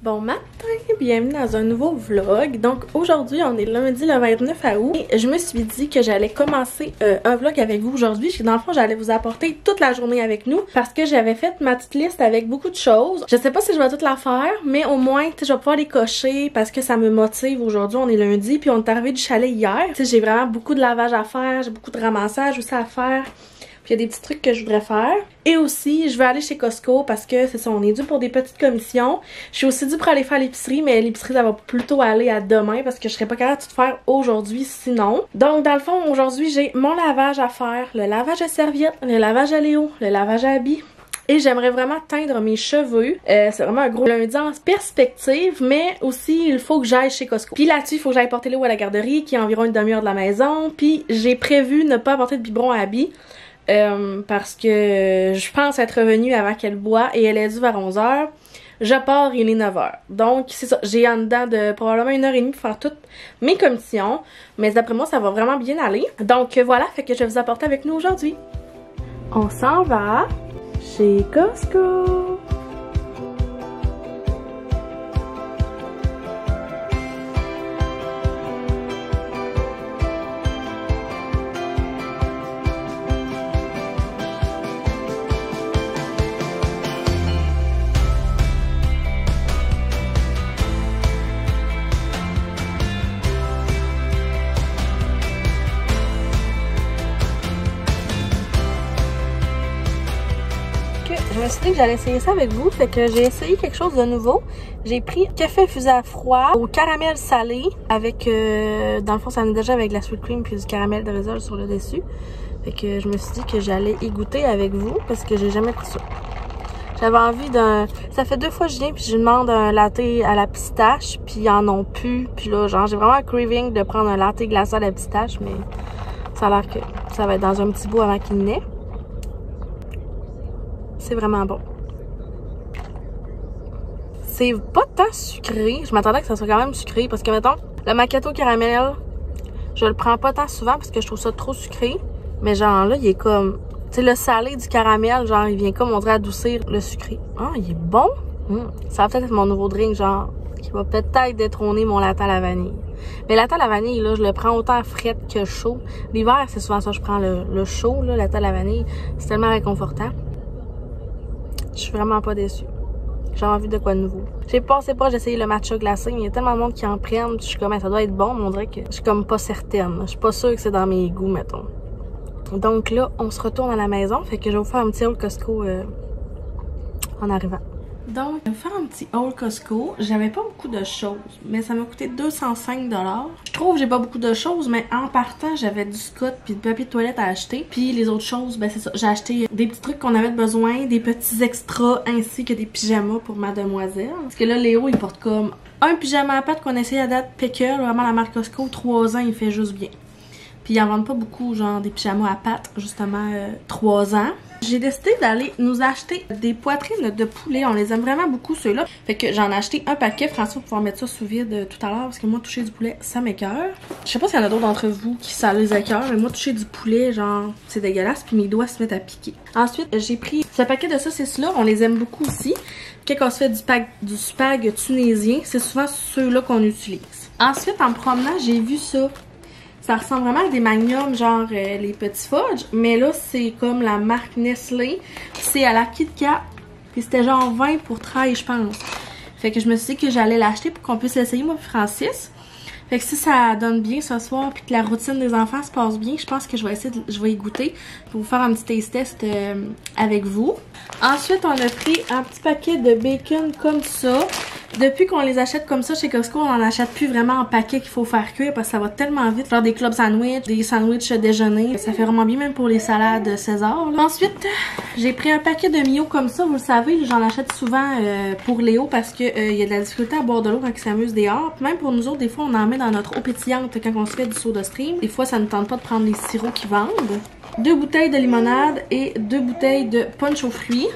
Bon matin, bienvenue dans un nouveau vlog. Donc aujourd'hui, on est lundi le 29 août et je me suis dit que j'allais commencer un vlog avec vous aujourd'hui. Dans le fond, j'allais vous apporter toute la journée avec nous parce que j'avais fait ma petite liste avec beaucoup de choses. Je sais pas si je vais toute la faire, mais au moins, je vais pouvoir les cocher parce que ça me motive. Aujourd'hui, on est lundi puis on est arrivé du chalet hier. J'ai vraiment beaucoup de lavage à faire, j'ai beaucoup de ramassage aussi à faire. Puis il y a des petits trucs que je voudrais faire. Et aussi, je vais aller chez Costco parce que c'est ça, on est dû pour des petites commissions. Je suis aussi due pour aller faire l'épicerie, mais l'épicerie, ça va plutôt aller à demain parce que je serais pas capable de tout faire aujourd'hui sinon. Donc, dans le fond, aujourd'hui, j'ai mon lavage à faire, le lavage à serviettes, le lavage à Léo, le lavage à habits. Et j'aimerais vraiment teindre mes cheveux. C'est vraiment un gros lundi en perspective, mais aussi il faut que j'aille chez Costco. Puis là-dessus, il faut que j'aille porter Léo à la garderie qui est environ une demi-heure de la maison. Puis j'ai prévu ne pas apporter de biberon à habits. Parce que je pense être revenue avant qu'elle boit et elle est due vers 11h. Je pars, il est 9h. Donc, c'est ça. J'ai en dedans de probablement 1h30 pour faire toutes mes commissions. Mais d'après moi, ça va vraiment bien aller. Donc, voilà. Fait que je vais vous apporter avec nous aujourd'hui. On s'en va chez Costco. Je me suis dit que j'allais essayer ça avec vous, fait que j'ai essayé quelque chose de nouveau. J'ai pris café infusé à froid au caramel salé avec, dans le fond ça venait déjà avec de la sweet cream puis du caramel de résol sur le dessus. Fait que je me suis dit que j'allais y goûter avec vous parce que j'ai jamais pris ça. J'avais envie d'un... Ça fait 2 fois que je viens puis je demande un latte à la pistache puis ils en ont plus. Puis là, genre j'ai vraiment un craving de prendre un latte glacé à la pistache, mais ça a l'air que ça va être dans un petit bout avant qu'il naisse. C'est vraiment bon. C'est pas tant sucré. Je m'attendais que ça soit quand même sucré. Parce que, mettons, le macchiato caramel, je le prends pas tant souvent parce que je trouve ça trop sucré. Mais genre là, il est comme... Tu sais, le salé du caramel, genre, il vient comme, on dirait, adoucir le sucré. Ah, il est bon. Ça va peut-être être mon nouveau drink, genre, qui va peut-être détrôner mon latte à la vanille. Mais latte à la vanille, là, je le prends autant frais que chaud. L'hiver, c'est souvent ça, je prends le chaud, là, latte à la vanille. C'est tellement réconfortant. Je suis vraiment pas déçue. J'ai envie de quoi de nouveau. J'ai passé pas, j'ai essayé le matcha glacé, mais il y a tellement de monde qui en prennent. Je suis comme, ça doit être bon, mais on dirait que je suis comme pas certaine. Je suis pas sûre que c'est dans mes goûts, mettons. Donc là, on se retourne à la maison. Fait que je vais vous faire un petit haul Costco en arrivant. Donc, je vais vous faire un petit haul Costco. J'avais pas beaucoup de choses, mais ça m'a coûté 205 $. Je trouve que j'ai pas beaucoup de choses, mais en partant, j'avais du Scott puis du papier de toilette à acheter. Puis les autres choses, ben c'est ça. J'ai acheté des petits trucs qu'on avait besoin, des petits extras, ainsi que des pyjamas pour ma demoiselle. Parce que là, Léo, il porte comme un pyjama à pattes qu'on essaye à date Pickle, vraiment la marque Costco, 3 ans, il fait juste bien. Puis ils en vendent pas beaucoup, genre des pyjamas à pattes, justement 3 ans. J'ai décidé d'aller nous acheter des poitrines de poulet. On les aime vraiment beaucoup, ceux-là. Fait que j'en ai acheté un paquet. François va pouvoir mettre ça sous vide tout à l'heure parce que moi, toucher du poulet, ça m'écoeure. Je sais pas s'il y en a d'autres d'entre vous qui ça les écoeure, mais moi, toucher du poulet, genre, c'est dégueulasse. Puis mes doigts se mettent à piquer. Ensuite, j'ai pris ce paquet de saucisses-là. On les aime beaucoup aussi. Quand on se fait du spag tunisien, c'est souvent ceux-là qu'on utilise. Ensuite, en me promenant, j'ai vu ça. Ça ressemble vraiment à des Magnum, genre les petits fudge. Mais là, c'est comme la marque Nestlé. C'est à la Kit Kat. Puis c'était genre 20 pour 13, je pense. Fait que je me suis dit que j'allais l'acheter pour qu'on puisse l'essayer, moi et Francis. Fait que si ça donne bien ce soir puis que la routine des enfants se passe bien, je pense que je vais essayer je vais y goûter pour vous faire un petit taste test avec vous. Ensuite, on a pris un petit paquet de bacon comme ça. Depuis qu'on les achète comme ça chez Costco, on n'en achète plus vraiment en paquet qu'il faut faire cuire parce que ça va tellement vite. Genre des club sandwich, des sandwichs déjeuner. Ça fait vraiment bien même pour les salades César. Là. Ensuite, j'ai pris un paquet de Mio comme ça. Vous le savez, j'en achète souvent pour Léo parce que il y a de la difficulté à boire de l'eau quand il s'amuse dehors. Puis même pour nous autres, des fois, on en met dans notre eau pétillante quand on se fait du soda stream. Des fois, ça ne tente pas de prendre les sirops qu'ils vendent. 2 bouteilles de limonade et 2 bouteilles de punch aux fruits.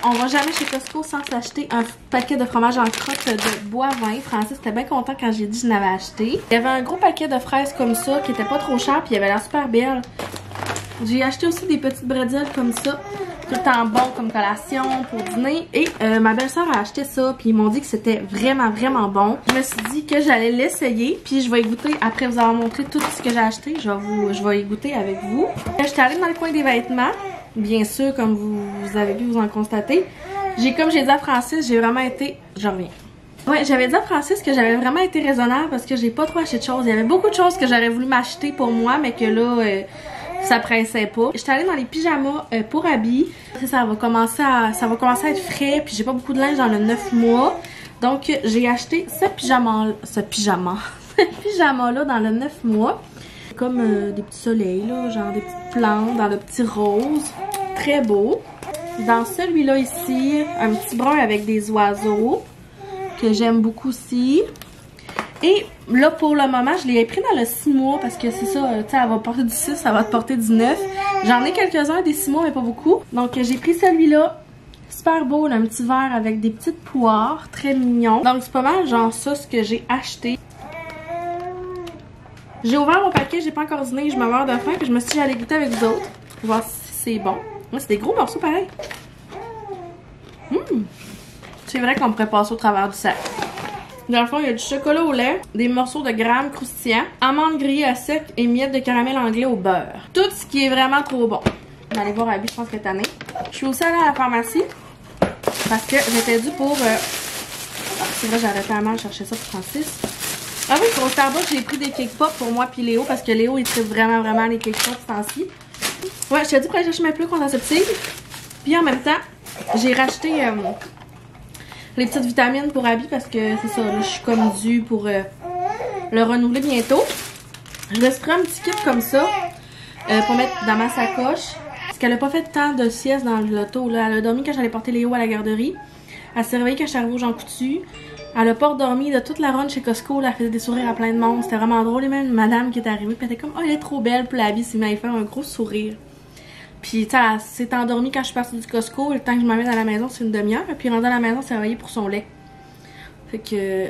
On va jamais chez Costco sans s'acheter un paquet de fromage en crotte de Boivin. Francis était bien content quand j'ai dit que je l'avais acheté. Il y avait un gros paquet de fraises comme ça qui était pas trop cher puis il avait l'air super belle. J'ai acheté aussi des petites bretzels comme ça, tout le temps bon comme collation pour dîner. Et ma belle-sœur a acheté ça, puis ils m'ont dit que c'était vraiment, vraiment bon. Je me suis dit que j'allais l'essayer, puis je vais y goûter après vous avoir montré tout ce que j'ai acheté. Je vais y goûter avec vous. J'étais allée dans le coin des vêtements, bien sûr, comme vous avez pu vous en constater. Comme j'ai dit à Francis, j'ai vraiment été... Je reviens. Ouais, j'avais dit à Francis que j'avais vraiment été raisonnable parce que j'ai pas trop acheté de choses. Il y avait beaucoup de choses que j'aurais voulu m'acheter pour moi, mais que là... ça pressait pas. J'étais allée dans les pyjamas pour Abby. Ça va commencer à être frais. Puis j'ai pas beaucoup de linge dans le 9 mois. Donc j'ai acheté ce pyjama là dans le 9 mois. Comme des petits soleils là, genre des petites plantes dans le petit rose. Très beau. Dans celui-là ici, un petit brun avec des oiseaux. Que j'aime beaucoup aussi. Et là, pour le moment, je l'ai pris dans le 6 mois parce que c'est ça, tu sais, elle va porter du 6, ça va te porter du 9. J'en ai quelques-uns des 6 mois, mais pas beaucoup. Donc, j'ai pris celui-là. Super beau, là, un petit verre avec des petites poires, très mignon. Donc, c'est pas mal, genre ça, ce que j'ai acheté. J'ai ouvert mon paquet, j'ai pas encore dîné, je me meurs de faim, puis je me suis dit, j'allais goûter avec vous autres. Pour voir si c'est bon. Moi, c'est des gros morceaux, pareil. C'est vrai qu'on pourrait passer au travers du sac. Dans le fond, il y a du chocolat au lait, des morceaux de grammes croustillants, amandes grillées à sec et miettes de caramel anglais au beurre. Tout ce qui est vraiment trop bon. On va aller voir Abby, je pense qu'elle est tannée. Je suis aussi allée à la pharmacie parce que j'étais due pour... c'est vrai, j'arrêtais à mal chercher ça pour Francis. Ah oui, pour Starbucks, j'ai pris des cake pop pour moi puis Léo parce que Léo, il tripe vraiment, vraiment les cake pop ce temps-ci. Ouais, je t'ai dit pour aller chercher mes plumes contraceptives. Puis en même temps, j'ai racheté... les petites vitamines pour Abby parce que c'est ça, là, je suis comme due pour le renouveler bientôt. Je me suis pris un petit kit comme ça pour mettre dans ma sacoche. Parce qu'elle a pas fait tant de sieste dans l'auto. Elle a dormi quand j'allais porter Léo à la garderie. Elle s'est réveillée quand je suis arrivée au Jean Coutu. Elle a pas dormi de toute la run chez Costco. Là, elle faisait des sourires à plein de monde. C'était vraiment drôle. Et même une madame qui est arrivée, puis elle était comme, oh, elle est trop belle. Puis Abby s'est mis à faire un gros sourire. Puis, tu sais, elle s'est endormie quand je suis partie du Costco. Le temps que je m'amène à la maison, c'est une demi-heure. Puis, rendue à la maison, elle s'est réveillée pour son lait. Fait que...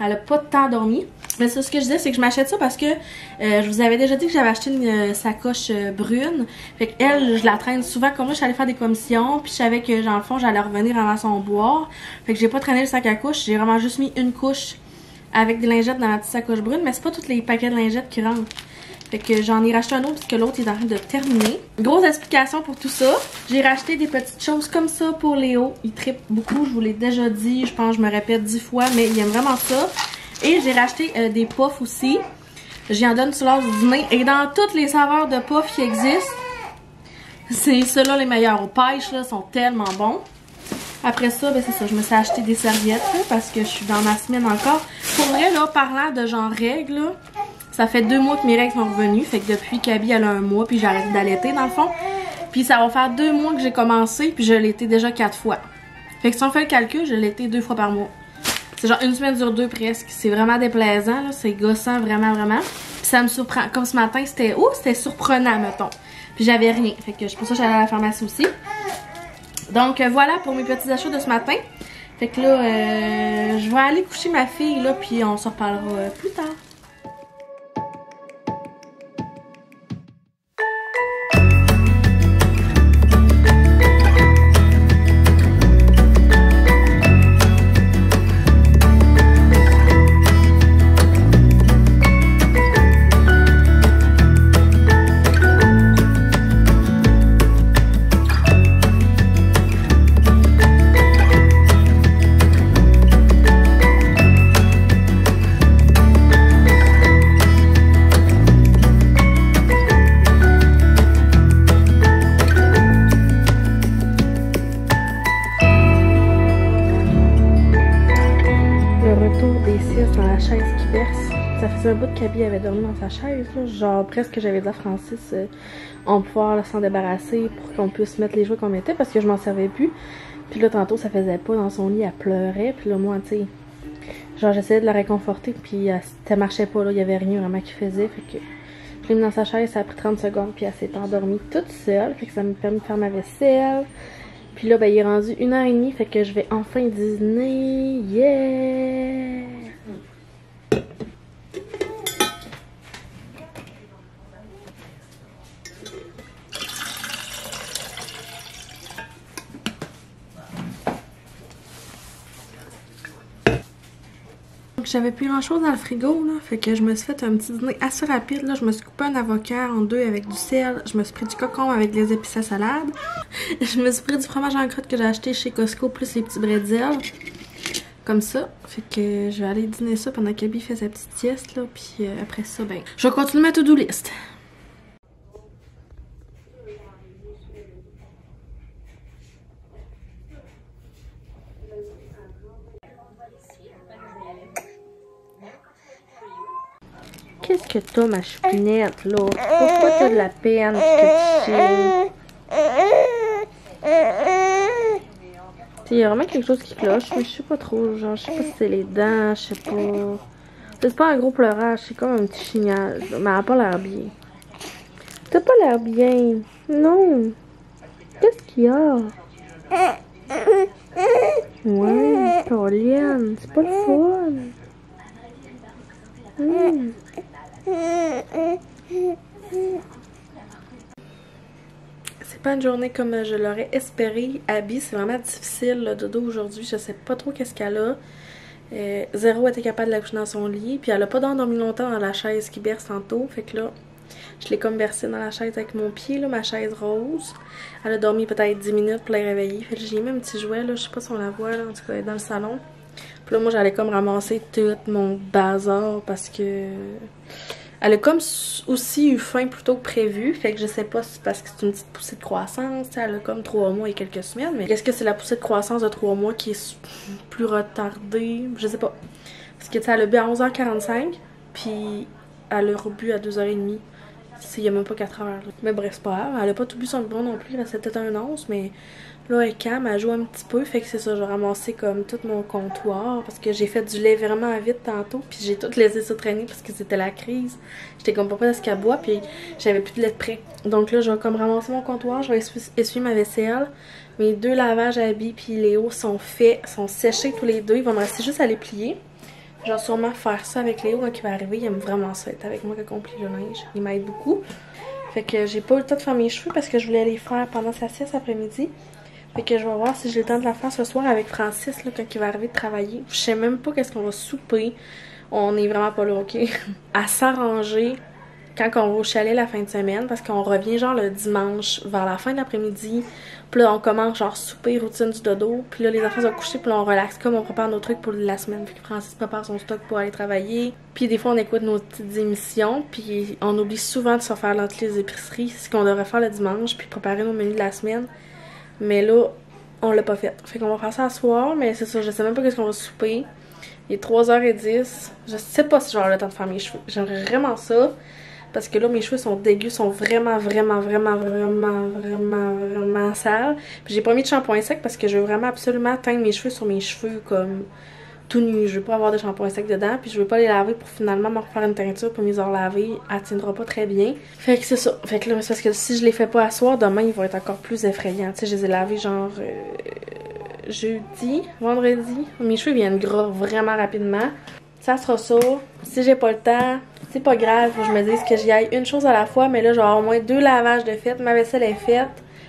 elle a pas de temps dormi. Mais ça, ce que je disais, c'est que je m'achète ça parce que je vous avais déjà dit que j'avais acheté une sacoche brune. Fait qu'elle, je la traîne souvent. Comme moi, je suis allée faire des commissions. Puis, je savais que, dans le fond, j'allais revenir avant son boire. Fait que j'ai pas traîné le sac à couche. J'ai vraiment juste mis une couche avec des lingettes dans ma petite sacoche brune. Mais c'est pas tous les paquets de lingettes qui rentrent. Fait que j'en ai racheté un autre parce que l'autre est en train de terminer. Grosse explication pour tout ça. J'ai racheté des petites choses comme ça pour Léo. Il trippe beaucoup, je vous l'ai déjà dit. Je pense que je me répète 10 fois, mais il aime vraiment ça. Et j'ai racheté des puffs aussi. J'y en donne sur l'heure du dîner. Et dans toutes les saveurs de puffs qui existent, c'est ceux-là les meilleurs. Aux pêches, là, sont tellement bons. Après ça, ben c'est ça, je me suis acheté des serviettes là, parce que je suis dans ma semaine encore. Pour vrai, là, parlant de genre règles, là, ça fait 2 mois que mes règles sont revenues. Fait que depuis qu'Abby elle a 1 mois, puis j'ai arrêté d'allaiter dans le fond. Puis ça va faire 2 mois que j'ai commencé, puis je l'ai été déjà 4 fois. Fait que si on fait le calcul, je l'ai été 2 fois par mois. C'est genre une semaine sur 2 presque. C'est vraiment déplaisant, là. C'est gossant, vraiment, vraiment. Puis ça me surprend. Comme ce matin, c'était... Oh, c'était surprenant, mettons. Puis j'avais rien. Fait que c'est pour ça que j'allais à la pharmacie aussi. Donc voilà pour mes petits achats de ce matin. Fait que là, je vais aller coucher ma fille, là, puis on se reparlera plus tard. Ça faisait un bout qu'Abby avait dormi dans sa chaise, là. Genre presque j'avais dit à Francis on peut pouvoir s'en débarrasser pour qu'on puisse mettre les jouets qu'on mettait parce que je m'en servais plus. Puis là tantôt ça faisait pas dans son lit, elle pleurait. Puis là moi tu sais, genre j'essayais de la réconforter puis ça marchait pas là, il y avait rien vraiment qui faisait. Fait que je l'ai mis dans sa chaise, ça a pris 30 secondes puis elle s'est endormie toute seule. Fait que ça m'a permis de faire ma vaisselle. Puis là ben il est rendu 1h30, fait que je vais enfin dîner. Yeah! Donc j'avais plus grand chose dans le frigo là, fait que je me suis fait un petit dîner assez rapide là. Je me suis coupé un avocat en deux avec du sel, je me suis pris du concombre avec des épices à salade, je me suis pris du fromage en crotte que j'ai acheté chez Costco plus les petits bretzels, comme ça. Fait que je vais aller dîner ça pendant qu'Abby fait sa petite sieste là, puis après ça ben je vais continuer ma to-do list. Qu'est-ce que t'as, ma choupinette, là? Pourquoi t'as de la peine que tu chilles? Il y a vraiment quelque chose qui cloche, mais je sais pas trop. Genre, je sais pas si c'est les dents, je sais pas. C'est pas un gros pleurage, c'est comme un petit chignage. Mais elle a pas l'air bien. T'as pas l'air bien. Non. Qu'est-ce qu'il y a? Ouais, Pauline, c'est pas le fun. C'est pas une journée comme je l'aurais espéré. Abby, c'est vraiment difficile le dodo aujourd'hui. Je sais pas trop qu'est-ce qu'elle a. Zéro était capable de la coucher dans son lit. Puis elle a pas dormi longtemps dans la chaise qui berce tantôt. Fait que là, je l'ai comme bercée dans la chaise avec mon pied, là, ma chaise rose. Elle a dormi peut-être 10 minutes pour la réveiller. Fait que j'ai mis un petit jouet, là. Je sais pas si on la voit, là. En tout cas, elle est dans le salon. Puis là, moi, j'allais comme ramasser tout mon bazar parce que... Elle a comme aussi eu faim plus tôt que prévu. Fait que je sais pas si c'est parce que c'est une petite poussée de croissance. Elle a comme 3 mois et quelques semaines. Mais est-ce que c'est la poussée de croissance de 3 mois qui est plus retardée? Je sais pas. Parce que tu sais, elle a bu à 11h45. Puis elle a rebu à 2h30. Il y a même pas 4 heures. Là. Mais bref, c'est pas grave. Elle a pas tout bu son biberon non plus. C'était peut-être un once. Mais là, elle est calme. Elle joue un petit peu. Fait que c'est ça. J'ai ramassé comme tout mon comptoir. Parce que j'ai fait du lait vraiment vite tantôt. Puis j'ai tout laissé ça traîner parce que c'était la crise. J'étais comme pas prête à ce qu'elle boit. Puis j'avais plus de lait de prêt. Donc là, je vais comme ramasser mon comptoir. Je vais essuyer ma vaisselle. Mes 2 lavages à Abby puis Léo sont faits. Sont séchés tous les deux. Il va me rester juste à les plier. Je vais sûrement faire ça avec Léo quand il va arriver. Il aime vraiment ça être avec moi quand on plie le linge. Il m'aide beaucoup. Fait que j'ai pas eu le temps de faire mes cheveux parce que je voulais les faire pendant sa sieste après-midi. Fait que je vais voir si j'ai le temps de la faire ce soir avec Francis là, quand il va arriver de travailler. Je sais même pas qu'est-ce qu'on va souper. On est vraiment pas là, ok? À s'arranger quand on va au chalet la fin de semaine parce qu'on revient genre le dimanche vers la fin de l'après-midi. Puis là, on commence genre souper, routine du dodo. Puis là, les enfants sont couchés, puis là, on relaxe comme on prépare nos trucs pour la semaine. Puis Francis prépare son stock pour aller travailler. Puis des fois, on écoute nos petites émissions. Puis on oublie souvent de se faire dans toutes les épiceries. C'est ce qu'on devrait faire le dimanche, puis préparer nos menus de la semaine. Mais là, on l'a pas fait. Fait qu'on va faire ça à soir, mais c'est ça, je sais même pas qu'est-ce qu'on va souper. Il est 3h10. Je sais pas si j'aurai le temps de faire mes cheveux. J'aimerais vraiment ça. Parce que là, mes cheveux sont dégueux, sont vraiment sales. Puis j'ai pas mis de shampoing sec parce que je veux vraiment absolument teindre mes cheveux sur mes cheveux comme tout nus. Je veux pas avoir de shampoing sec dedans. Puis je veux pas les laver pour finalement me refaire une teinture pour mes heures lavées. Elle tiendra pas très bien. Fait que c'est ça. Fait que là, c'est parce que si je les fais pas à soir, demain, ils vont être encore plus effrayants. Tu sais, je les ai lavés genre jeudi, vendredi. Mes cheveux viennent gras vraiment rapidement. Ça sera ça. Si j'ai pas le temps, c'est pas grave. Faut que je me dise que j'y aille une chose à la fois. Mais là, j'ai au moins 2 lavages de fait. Ma vaisselle est faite.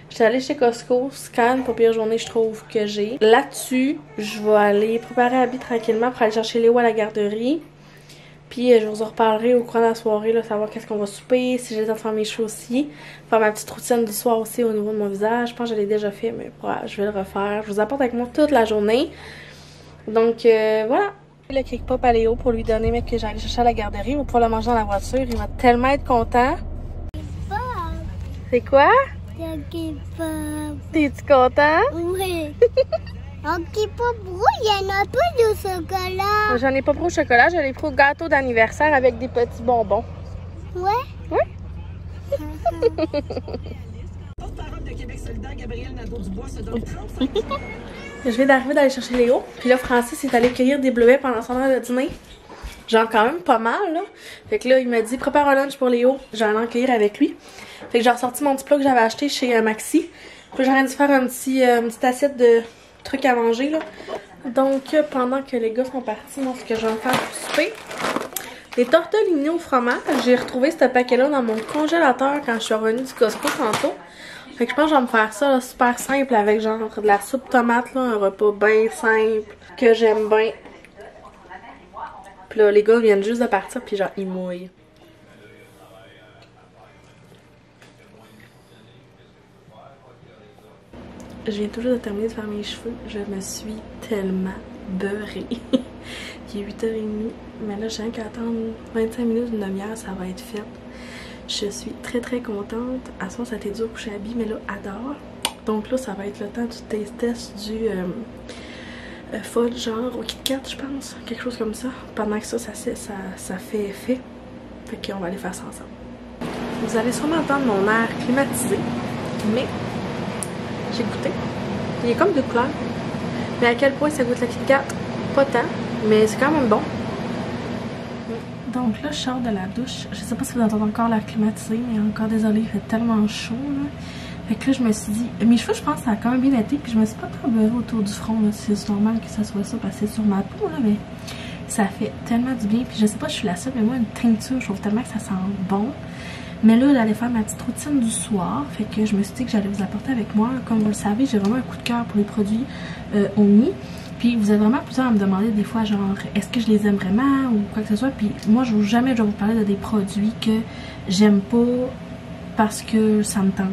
J'étais allée chez Costco. Scan, pas pire journée, je trouve que j'ai. Là-dessus, je vais aller préparer Abby tranquillement pour aller chercher Léo à la garderie. Puis je vous en reparlerai au courant de la soirée, là, savoir qu'est-ce qu'on va souper, si j'ai le temps de faire mes cheveux aussi. Faire ma petite routine du soir aussi au niveau de mon visage. Je pense que je l'ai déjà fait, mais voilà, je vais le refaire. Je vous apporte avec moi toute la journée. Donc voilà. Le cake pop à Léo pour lui donner, mais que j'allais chercher à la garderie. On va pouvoir le manger dans la voiture. Il va tellement être content. C'est quoi? T'es-tu content? Oui. Ok, pas pour il y en a pas de chocolat. J'en ai pas pris au chocolat, j'en ai pris au gâteau d'anniversaire avec des petits bonbons. Ouais? Oui? Je viens d'arriver d'aller chercher Léo. Puis là, Francis est allé cueillir des bleuets pendant son heure de dîner. Genre quand même pas mal, là. Fait que là, il m'a dit, prépare un lunch pour Léo. Je vais aller en cueillir avec lui. Fait que j'ai ressorti mon petit plat que j'avais acheté chez Maxi. Puis j'ai dû faire une petite assiette de trucs à manger, là. Donc, pendant que les gars sont partis, moi, ce que je vais me faire pour souper, les tortellini au fromage. J'ai retrouvé ce paquet-là dans mon congélateur quand je suis revenue du Costco tantôt. Fait que je pense que je vais me faire ça là, super simple avec genre de la soupe tomate, là, un repas bien simple que j'aime bien. Puis là, les gars viennent juste de partir, puis genre, ils mouillent. Je viens toujours de terminer de faire mes cheveux. Je me suis tellement beurrée. Il est 8h30, mais là, j'ai rien qu'à attendre 25 minutes, une demi-heure, ça va être fait. Je suis très très contente. À ce moment, ça a été dur coucher à billes, mais là, adore. Donc là, ça va être le temps du taste test du folle, genre au Kit Kat, je pense. Quelque chose comme ça. Pendant que ça fait effet. Fait qu'on va aller faire ça ensemble. Vous allez sûrement entendre mon air climatisé, mais j'ai goûté. Il est comme de couleur. Mais à quel point ça goûte la Kit Kat? Pas tant, mais c'est quand même bon. Donc là, je sors de la douche. Je sais pas si vous entendez encore l'air climatisé, mais encore désolée, il fait tellement chaud, là. Fait que là, je me suis dit... Mes cheveux, je pense, ça a quand même bien été, puis je me suis pas tant beurrée autour du front, là. C'est normal que ça soit ça, parce que c'est sur ma peau, là, mais ça fait tellement du bien. Puis je sais pas si je suis la seule, mais moi, une teinture, je trouve tellement que ça sent bon. Mais là, j'allais faire ma petite routine du soir, fait que je me suis dit que j'allais vous apporter avec moi. Comme vous le savez, j'ai vraiment un coup de cœur pour les produits Omni. Puis vous êtes vraiment plusieurs à me demander des fois, genre, est-ce que je les aime vraiment ou quoi que ce soit. Puis moi, jamais je vais vous parler de des produits que j'aime pas parce que ça me tente.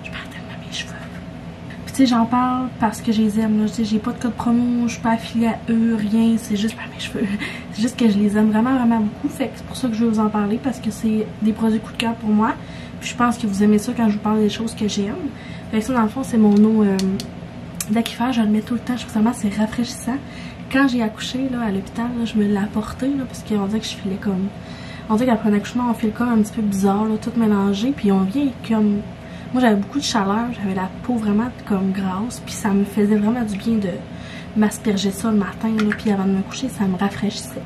Je perds tellement mes cheveux. Puis tu sais, j'en parle parce que je les aime. Je sais, j'ai pas de code promo, je suis pas affiliée à eux, rien. C'est juste par mes cheveux. C'est juste que je les aime vraiment, vraiment beaucoup. Fait que c'est pour ça que je vais vous en parler parce que c'est des produits coup de cœur pour moi. Puis je pense que vous aimez ça quand je vous parle des choses que j'aime. Fait que ça, dans le fond, c'est mon eau d'aquifère. Je le mets tout le temps. Je trouve vraiment c'est rafraîchissant. Quand j'ai accouché là, à l'hôpital, je me l'ai apporté là, parce qu'on dirait que je filais comme... On dirait qu'après un accouchement, on file comme un petit peu bizarre, là, tout mélangé. Puis on vient comme... Moi, j'avais beaucoup de chaleur. J'avais la peau vraiment comme grasse. Puis ça me faisait vraiment du bien de m'asperger ça le matin. Là, puis avant de me coucher, ça me rafraîchissait.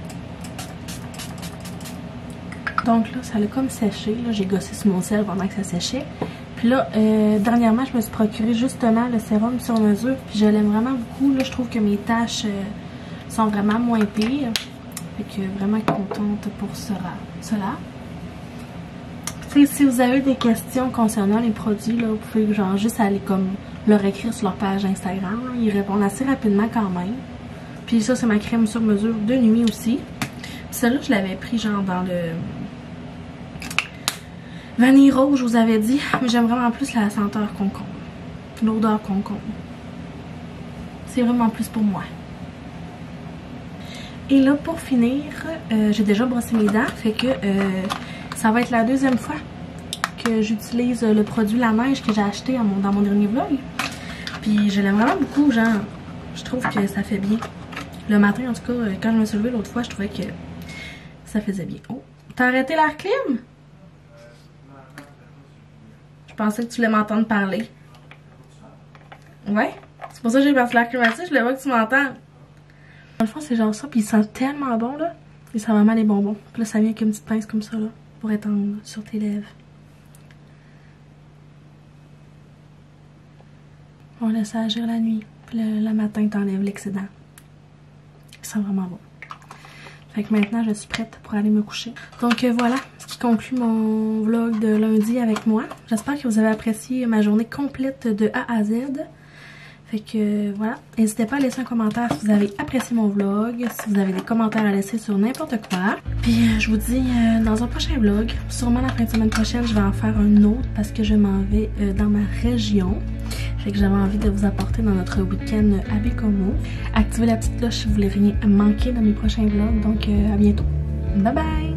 Donc là, ça l'a comme séché. J'ai gossé sur mon sel pendant que ça séchait. Puis là, dernièrement, je me suis procuré justement le sérum sur mesure. Puis je l'aime vraiment beaucoup. Là, je trouve que mes taches sont vraiment moins pires. Fait que vraiment contente pour cela. T'sais, si vous avez des questions concernant les produits, là, vous pouvez genre juste aller comme leur écrire sur leur page Instagram. Là. Ils répondent assez rapidement quand même. Puis ça, c'est ma crème sur mesure de nuit aussi. Celle-là, je l'avais pris genre dans le vanille rose, je vous avais dit. Mais j'aime vraiment plus la senteur concombre. L'odeur concombre. C'est vraiment plus pour moi. Et là, pour finir, j'ai déjà brossé mes dents. Fait que ça va être la deuxième fois que j'utilise le produit La Neige que j'ai acheté dans mon dernier vlog. Puis je l'aime vraiment beaucoup, genre. Je trouve que ça fait bien. Le matin, en tout cas, quand je me suis levée l'autre fois, je trouvais que ça faisait bien. Oh, t'as arrêté l'air clim? Je pensais que tu voulais m'entendre parler. Ouais? C'est pour ça que j'ai parti l'air climatisé, je voulais voir que tu m'entends. Dans le fond, c'est genre ça, puis il sent tellement bon, là. Il sent vraiment les bonbons. Puis là, ça vient avec une petite pince comme ça, là, pour étendre sur tes lèvres. On laisse ça agir la nuit. Puis le matin, t'enlèves l'excédent. Il sent vraiment bon. Fait que maintenant, je suis prête pour aller me coucher. Donc voilà, ce qui conclut mon vlog de lundi avec moi. J'espère que vous avez apprécié ma journée complète de A à Z. Fait que voilà, n'hésitez pas à laisser un commentaire si vous avez apprécié mon vlog, si vous avez des commentaires à laisser sur n'importe quoi. Puis je vous dis dans un prochain vlog, sûrement la fin de semaine prochaine, je vais en faire un autre parce que je m'en vais dans ma région. Fait que j'avais envie de vous apporter dans notre week-end à Bécomo. Activez la petite cloche si vous voulez rien manquer dans mes prochains vlogs. Donc à bientôt. Bye bye!